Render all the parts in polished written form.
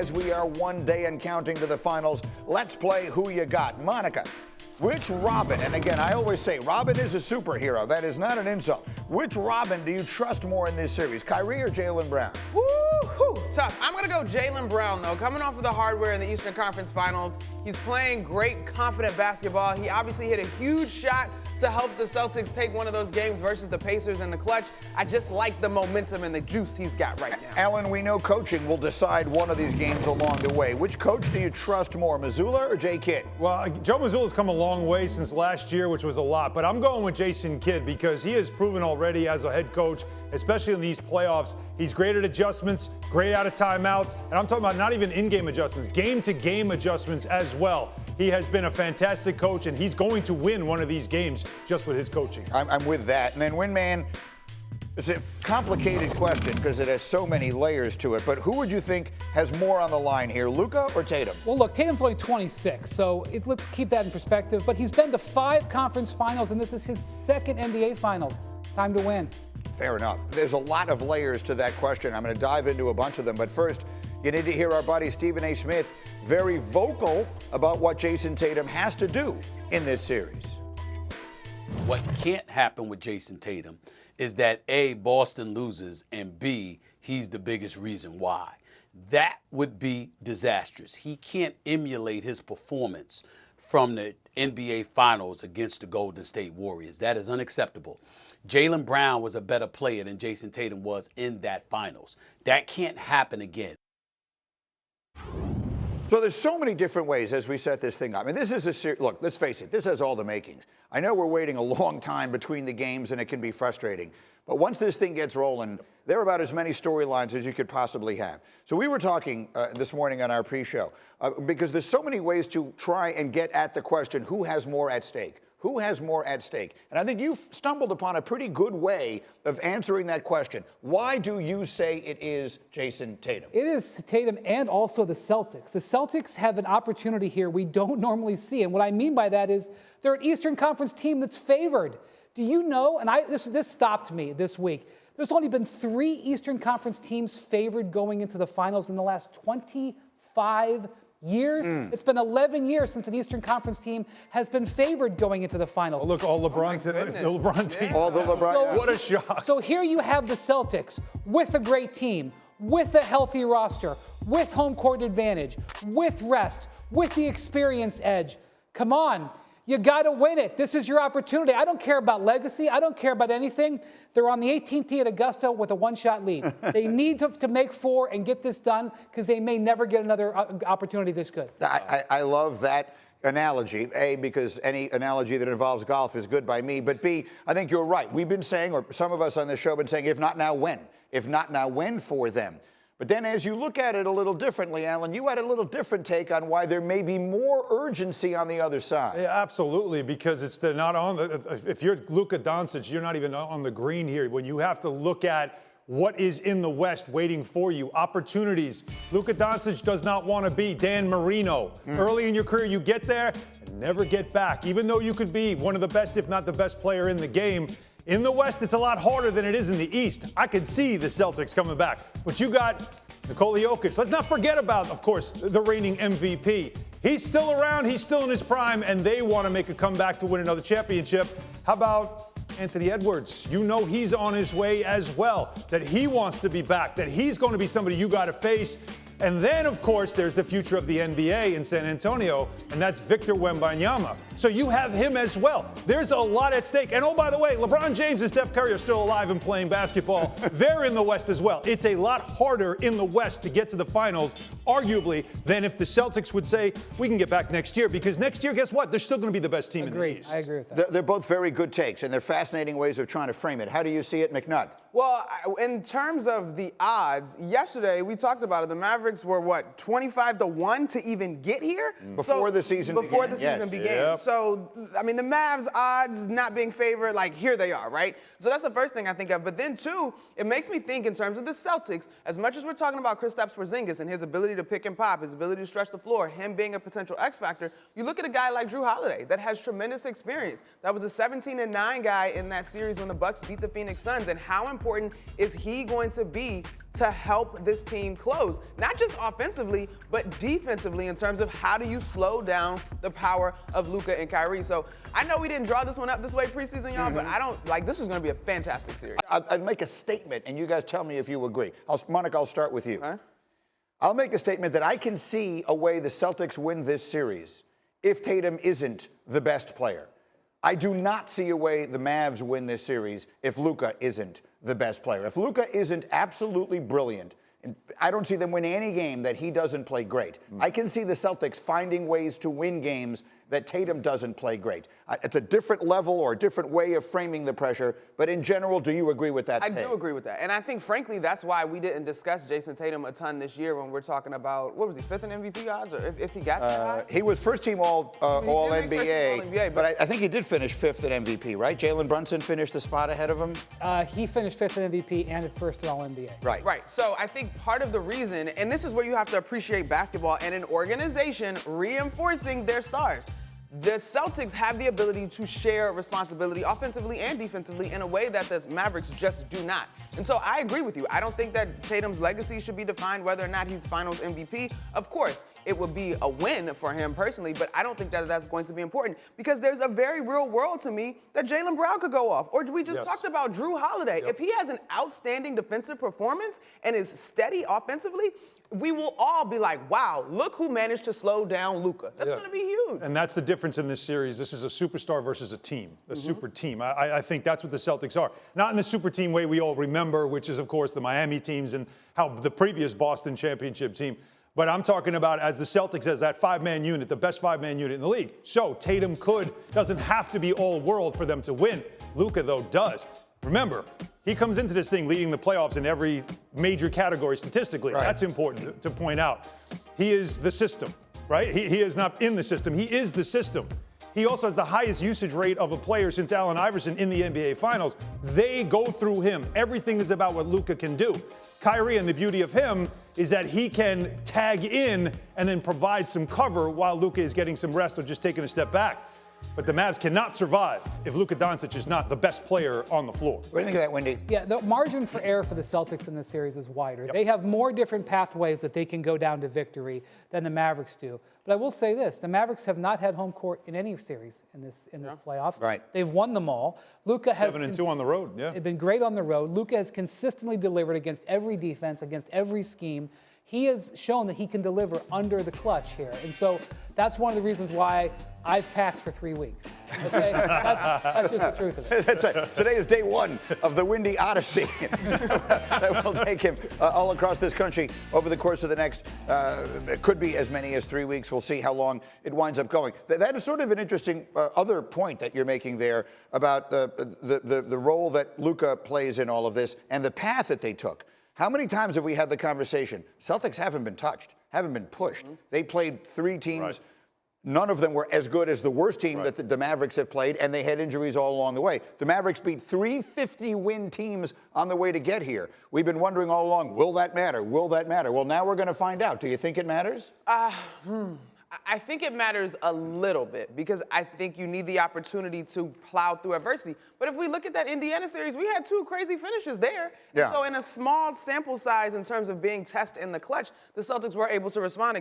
as we are one day and counting to the finals. Let's play Who You Got. Monica, which Robin, and again, I always say Robin is a superhero. That is not an insult. Which Robin do you trust more in this series, Kyrie or Jaylen Brown? Woo-hoo, tough. I'm going to go Jaylen Brown, though. Coming off of the hardware in the Eastern Conference Finals, he's playing great, confident basketball. He obviously hit a huge shot to help the Celtics take one of those games versus the Pacers in the clutch. I just like the momentum and the juice he's got right now. Alan, we know coaching will decide one of these games along the way. Which coach do you trust more, Mazzulla or Jay Kidd? Well, Joe Mazzulla's come a long way since last year, which was a lot, but I'm going with Jason Kidd because he has proven already as a head coach, especially in these playoffs, he's great at adjustments, great out of timeouts, and I'm talking about not even in-game adjustments, game-to-game adjustments as well. He has been a fantastic coach, and he's going to win one of these games just with his coaching. I'm with that. And then Windman, it's a complicated question because it has so many layers to it, but who would you think has more on the line here, Luka or Tatum? Well, look, Tatum's only 26, so let's keep that in perspective. But he's been to 5 conference finals, and this is his 2nd NBA Finals. Time to win. Fair enough. There's a lot of layers to that question. I'm going to dive into a bunch of them, but first, you need to hear our buddy Stephen A. Smith very vocal about what Jayson Tatum has to do in this series. What can't happen with Jayson Tatum is that A, Boston loses, and B, he's the biggest reason why. That would be disastrous. He can't emulate his performance from the NBA Finals against the Golden State Warriors. That is unacceptable. Jaylen Brown was a better player than Jayson Tatum was in that Finals. That can't happen again. So there's so many different ways as we set this thing up. I mean, this is a look, let's face it, this has all the makings. I know we're waiting a long time between the games and it can be frustrating. But once this thing gets rolling, there are about as many storylines as you could possibly have. So we were talking this morning on our pre-show because there's so many ways to try and get at the question, who has more at stake? Who has more at stake? And I think you've stumbled upon a pretty good way of answering that question. Why do you say it is Jayson Tatum? It is Tatum and also the Celtics. The Celtics have an opportunity here we don't normally see. And what I mean by that is they're an Eastern Conference team that's favored. Do you know, and this stopped me this week, there's only been 3 Eastern Conference teams favored going into the finals in the last 25 years. It's been 11 years since an Eastern Conference team has been favored going into the finals. Oh, look, all LeBron, the LeBron team. Yeah. All the LeBron. What a shock. So here you have the Celtics with a great team, with a healthy roster, with home court advantage, with rest, with the experience edge. Come on. You got to win it. This is your opportunity. I don't care about legacy. I don't care about anything. They're on the 18th tee at Augusta with a 1-shot lead. They need to make 4 and get this done because they may never get another opportunity this good. I love that analogy, A, because any analogy that involves golf is good by me, but B, I think you're right. We've been saying, or some of us on this show have been saying, if not now, when? If not now, when for them? But then as you look at it a little differently, Alan, you had a little different take on why there may be more urgency on the other side. Yeah, absolutely, because they're not on if you're Luka Doncic, you're not even on the green here. When you have to look at what is in the West waiting for you, opportunities. Luka Doncic does not want to be Dan Marino. Early in your career, you get there and never get back. Even though you could be one of the best, if not the best player in the game, in the West, it's a lot harder than it is in the East. I could see the Celtics coming back. But you got Nikola Jokic. Let's not forget about, of course, the reigning MVP. He's still around. He's still in his prime, and they want to make a comeback to win another championship. How about Anthony Edwards? You know he's on his way as well, that he wants to be back, that he's going to be somebody you got to face. And then, of course, there's the future of the NBA in San Antonio, and that's Victor Wembanyama. So you have him as well. There's a lot at stake. And oh, by the way, LeBron James and Steph Curry are still alive and playing basketball. They're in the West as well. It's a lot harder in the West to get to the finals, arguably, than if the Celtics would say, we can get back next year. Because next year, guess what? They're still going to be the best team in the East. I agree with that. They're both very good takes, and they're fascinating ways of trying to frame it. How do you see it, McNutt? Well, in terms of the odds, yesterday we talked about it. The Mavericks were, what, 25-1 to even get here? Before the season began. Before the season began. Yep. So, I mean, the Mavs odds not being favored, like, here they are, right? So that's the first thing I think of. But then, too, it makes me think in terms of the Celtics, as much as we're talking about Kristaps Porzingis and his ability to pick and pop, his ability to stretch the floor, him being a potential X factor, you look at a guy like Drew Holiday that has tremendous experience. That was a 17-9 guy in that series when the Bucks beat the Phoenix Suns, and how important important is he going to be to help this team close? Not just offensively, but defensively in terms of how do you slow down the power of Luka and Kyrie. So I know we didn't draw this one up this way preseason, y'all, but I don't, like, this is going to be a fantastic series. I'd make a statement, and you guys tell me if you agree. Monica, I'll start with you. Huh? I'll make a statement that I can see a way the Celtics win this series if Tatum isn't the best player. I do not see a way the Mavs win this series if Luka isn't the best player. If Luka isn't absolutely brilliant, and I don't see them win any game that he doesn't play great. I can see the Celtics finding ways to win games that Tatum doesn't play great. It's a different level or a different way of framing the pressure, but in general, do you agree with that I take? do agree with that. And I think, frankly, that's why we didn't discuss Jayson Tatum a ton this year when we're talking about, what was he, 5th in MVP odds, or if he got that high? He was first team all NBA, but I think he did finish 5th at MVP, right? Jalen Brunson finished the spot ahead of him? He finished 5th in MVP and first in All-NBA. Right. Right. So I think part of the reason, and this is where you have to appreciate basketball and an organization reinforcing their stars. The Celtics have the ability to share responsibility offensively and defensively in a way that the Mavericks just do not. And so I agree with you. I don't think that Tatum's legacy should be defined whether or not he's Finals MVP. Of course, it would be a win for him personally, but I don't think that that's going to be important because there's a very real world to me that Jaylen Brown could go off. Or we just talked about Drew Holiday. If he has an outstanding defensive performance and is steady offensively, we will all be like, wow, look who managed to slow down Luka. That's going to be huge. And that's the difference in this series. This is a superstar versus a team, a super team. I think that's what the Celtics are. Not in the super team way we all remember, which is, of course, the Miami teams and how the previous Boston championship team. But I'm talking about as the Celtics, as that five-man unit, the best five-man unit in the league. So Tatum doesn't have to be all world for them to win. Luka, though, does. Remember, he comes into this thing leading the playoffs in every major category statistically. Right. That's important to point out. He is the system, right? He is not in the system. He is the system. He also has the highest usage rate of a player since Allen Iverson in the NBA Finals. They go through him. Everything is about what Luka can do. Kyrie, and the beauty of him is that he can tag in and then provide some cover while Luka is getting some rest or just taking a step back. But the Mavs cannot survive if Luka Doncic is not the best player on the floor. What do you think of that, Wendy? Yeah, the margin for error for the Celtics in this series is wider. They have more different pathways that they can go down to victory than the Mavericks do. But I will say this, the Mavericks have not had home court in any series in this playoffs. Right. They've won them all. Luka has 7-2 on the road, yeah. They've been great on the road. Luka has consistently delivered against every defense, against every scheme. He has shown that he can deliver under the clutch here. And so that's one of the reasons why I've packed for 3 weeks. Okay? That's just the truth of it. That's right. Today is day one of the Windy Odyssey that will take him all across this country over the course of the next, it could be as many as 3 weeks. We'll see how long it winds up going. That is sort of an interesting other point that you're making there about the role that Luka plays in all of this and the path that they took. How many times have we had the conversation? Celtics haven't been touched, haven't been pushed. They played 3 teams. Right. None of them were as good as the worst team that the Mavericks have played, and they had injuries all along the way. The Mavericks beat 3 50-win teams on the way to get here. We've been wondering all along, will that matter? Will that matter? Well, now we're going to find out. Do you think it matters? I think it matters a little bit because I think you need the opportunity to plow through adversity. But if we look at that Indiana series, we had 2 crazy finishes there. Yeah. So in a small sample size in terms of being tested in the clutch, the Celtics were able to respond.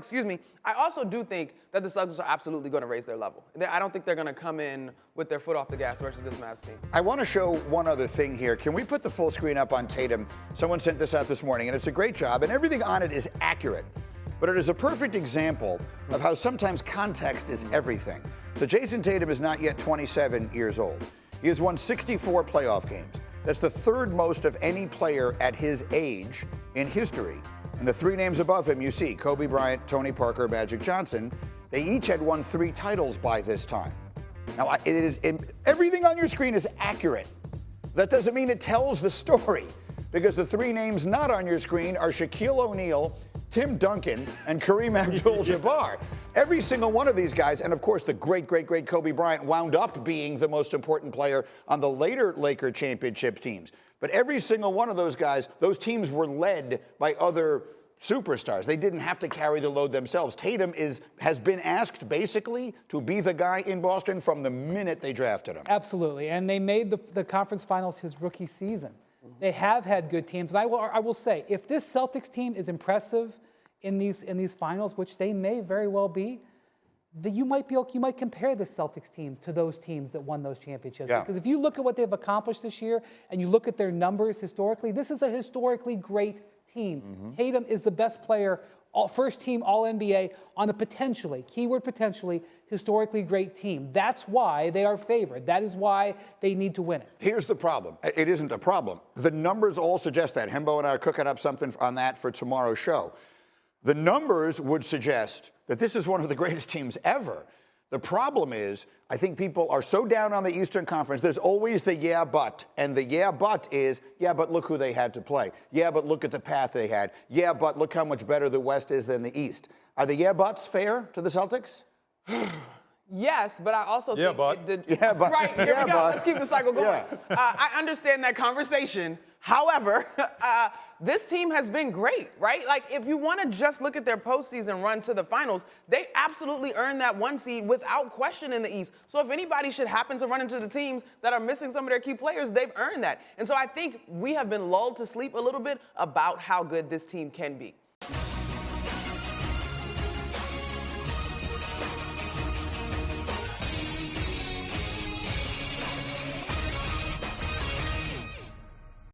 I also do think that the Celtics are absolutely going to raise their level. I don't think they're going to come in with their foot off the gas versus this Mavs team. I want to show one other thing here. Can we put the full screen up on Tatum? Someone sent this out this morning, and it's a great job, and everything on it is accurate. But it is a perfect example of how sometimes context is everything. So Jayson Tatum is not yet 27 years old. He has won 64 playoff games. That's the 3rd most of any player at his age in history. And the 3 names above him you see, Kobe Bryant, Tony Parker, Magic Johnson, they each had won 3 titles by this time. Now, everything on your screen is accurate. That doesn't mean it tells the story, because the 3 names not on your screen are Shaquille O'Neal, Tim Duncan, and Kareem Abdul-Jabbar. Every single one of these guys, and of course the great, great, great Kobe Bryant wound up being the most important player on the later Laker championship teams. But every single one of those guys, those teams were led by other superstars. They didn't have to carry the load themselves. Tatum has been asked basically to be the guy in Boston from the minute they drafted him. Absolutely. And they made the conference finals his rookie season. They have had good teams. And I will say, if this Celtics team is impressive in these finals, which they may very well be, you might compare the Celtics team to those teams that won those championships. Yeah. Because if you look at what they've accomplished this year and you look at their numbers historically, this is a historically great team. Tatum is the best player, first team All-NBA on a potentially, keyword potentially, historically great team. That's why they are favored. That is why they need to win it. Here's the problem. It isn't a problem. The numbers all suggest that. Hembo and I are cooking up something on that for tomorrow's show. The numbers would suggest that this is one of the greatest teams ever. The problem is, I think people are so down on the Eastern Conference, there's always the yeah, but. And the yeah, but is, yeah, but look who they had to play. Yeah, but look at the path they had. Yeah, but look how much better the West is than the East. Are the yeah, buts fair to the Celtics? Yes, but I also think but. it did. Yeah, but. Right, here Yeah, we go. but. Let's keep the cycle going. Yeah. I understand that conversation. However, this team has been great, right? Like, if you want to just look at their postseason run to the finals, they absolutely earned that 1 seed without question in the East. So if anybody should happen to run into the teams that are missing some of their key players, they've earned that. And so I think we have been lulled to sleep a little bit about how good this team can be.